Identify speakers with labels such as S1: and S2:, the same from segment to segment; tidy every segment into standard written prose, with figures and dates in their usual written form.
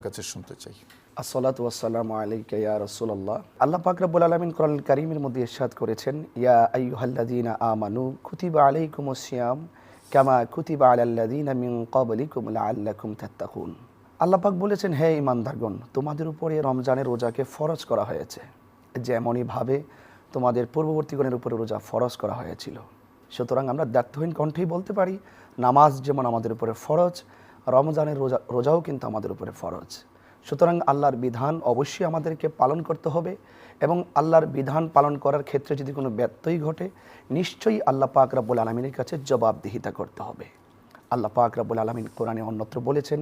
S1: কাছে শুনতে চাই।
S2: আসসালাতু ওয়াসসালামু আলাইকা ইয়া রাসূলুল্লাহ। আল্লাহ পাক রব্বুল আলামিন কোরআনুল কারীমের মধ্যে ইরশাদ করেছেন, ইয়া আইয়ুহাল্লাযীনা আমানু কুতিবা আলাইকুমুস সিয়াম কামা কুতিবা আলাল্লাযীনা মিন ক্বাবলিকুম লাআল্লাকুম তাত্তাকুন। আল্লাহ পাক বলেছেন, হে ঈমানদারগণ, তোমাদের উপরে রমজানের রোজাকে ফরজ করা হয়েছে, যেমনই ভাবে তোমাদের পূর্ববর্তীগণের উপরে রোজা ফরজ করা হয়েছিল। সুতরাং আমরা দ্ব্যর্থহীন কণ্ঠেই বলতে পারি, নামাজ যেমন আমাদের উপরে ফরজ, রমজানের রোজাও কিন্তু আমাদের উপরে ফরজ। সুতরাং আল্লাহর বিধান অবশ্যই আমাদেরকে পালন করতে হবে এবং আল্লাহর বিধান পালন করার ক্ষেত্রে যদি কোনো ব্যত্যয় ঘটে, নিশ্চয়ই আল্লাহ পাক রব্বুল আলামিনের কাছে জবাবদিহিতা করতে হবে। আল্লাহ পাক রব্বুল আলামিন কোরআনে অন্যত্র বলেছেন,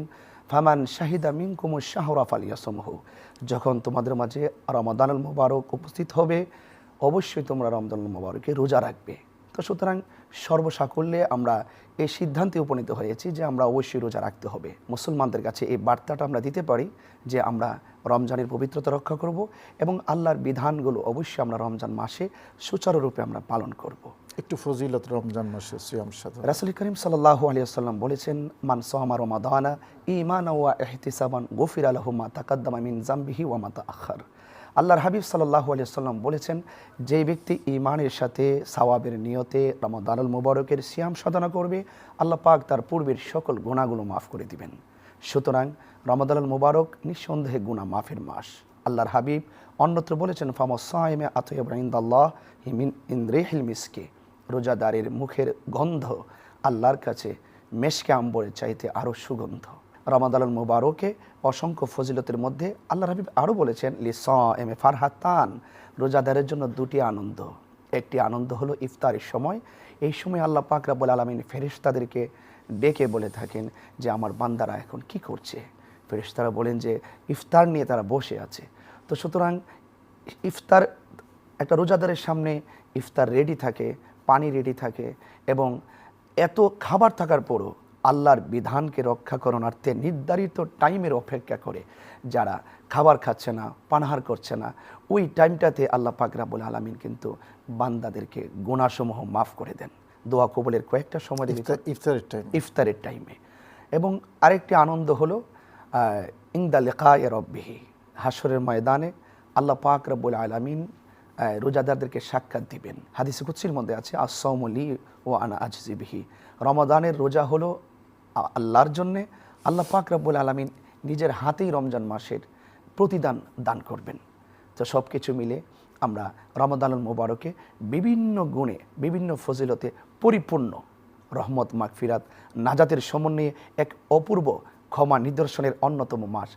S2: ফামান শাহিদা মিনকুমুশ শাহরা ফালিয়াসুমহু, যখন তোমাদের মাঝে রমাদানুল মুবারক উপস্থিত হবে, অবশ্যই তোমরা রমজানুল মুবারকে রোজা রাখবে। তো সুতরাং সর্বসাকল্যে আমরা এই সিদ্ধান্তে উপনীত হয়েছি যে আমরা অবশ্যই রোজা রাখতে হবে। মুসলমানদের কাছে এই বার্তাটা আমরা দিতে পারি যে আমরা রমজানের পবিত্রতা রক্ষা করব এবং আল্লাহর বিধানগুলো অবশ্যই আমরা রমজান মাসে সুচারুরূপে আমরা পালন করব।
S1: একটু ফজিলত রমজান মাসে সিয়াম সাধনা।
S2: রাসূল করিম সাল্লাল্লাহু আলাইহি ওয়াসাল্লাম বলেছেন, মান সামা রমাদানা ঈমানান ওয়া ইহতিসাবান গুফিরা লাহু মা তাকাদ্দামা মিন যামবিহি ওয়া মা তাআখার। আল্লাহর হাবিব সাল্লাল্লাহু আলাইহি ওয়াসাল্লাম বলেছেন, যে ব্যক্তি ঈমানের সাথে সওয়াবের নিয়তে রমাদানুল মুবারকের সিয়াম সাধনা করবে, আল্লাহ পাক তার পূর্বের সকল গুনাহগুলো মাফ করে দিবেন। সুতরাং রমাদানুল মুবারক নিঃসন্দেহে গুনাহ মাফের মাস। আল্লাহর হাবিব অন্যত্র বলেছেন, ফামাস সাইমে আতয়াবু ইনদাল্লাহি মিন ইনরিহিল মিসকি, রোজাদারের মুখের গন্ধ আল্লাহর কাছে মেশকে আম্বরের চাইতে আরও সুগন্ধ। রমাদানুল মুবারকে অসংখ্য ফজিলতের মধ্যে আল্লাহর হাবিব আরও বলেছেন, লিসাইমি ফারহাতান, রোজাদারের জন্য দুটি আনন্দ। একটি আনন্দ হলো ইফতারের সময়। এই সময় আল্লাহ পাক রব্বুল আলামিন ফেরেশতাদেরকে ডেকে বলে থাকেন যে আমার বান্দারা এখন কি করছে। ফেরেশতারা বলেন যে ইফতার নিয়ে তারা বসে আছে। তো সুতরাং ইফতার, একটা রোজাদারের সামনে ইফতার রেডি থাকে, পানি রেডি থাকে এবং এত খাবার থাকার পরও আল্লাহর বিধানকে রক্ষা করণার্থে নির্ধারিত টাইমের অপেক্ষা করে যারা খাবার খাচ্ছে না, পানাহার করছে না, ওই টাইমটাতে আল্লাহ পাক রব্বুল আলামিন কিন্তু বান্দাদেরকে গুনাহসমূহ মাফ করে দেন। দোয়া কবুলের কয়েকটা সময় ইফতারের টাইমে। এবং আরেকটি আনন্দ হলো ইনদা লিকায়ে রব্বিহি, হাসরের ময়দানে আল্লাহ পাক রব্বুল আলামিন রোজাদারদেরকে সাক্ষাৎ দিবেন। হাদিসে কুদসির মধ্যে আছে, আস-সাওমু লি ওয়া আনা আজজি বিহি, রমাদানের রোজা হলো আল্লাহর জন্যে, আল্লাহ পাক রব্বুল আলামিন নিজের হাতেই রমজান মাসের প্রতিদান দান করবেন। তো সব কিছু মিলে আমরা রমাদানুল মুবারকে বিভিন্ন গুণে, বিভিন্ন ফজিলতে পরিপূর্ণ রহমত, মাগফিরাত, নাজাতের সমন্বয়ে এক অপূর্ব ক্ষমা নিদর্শনের অন্যতম মাস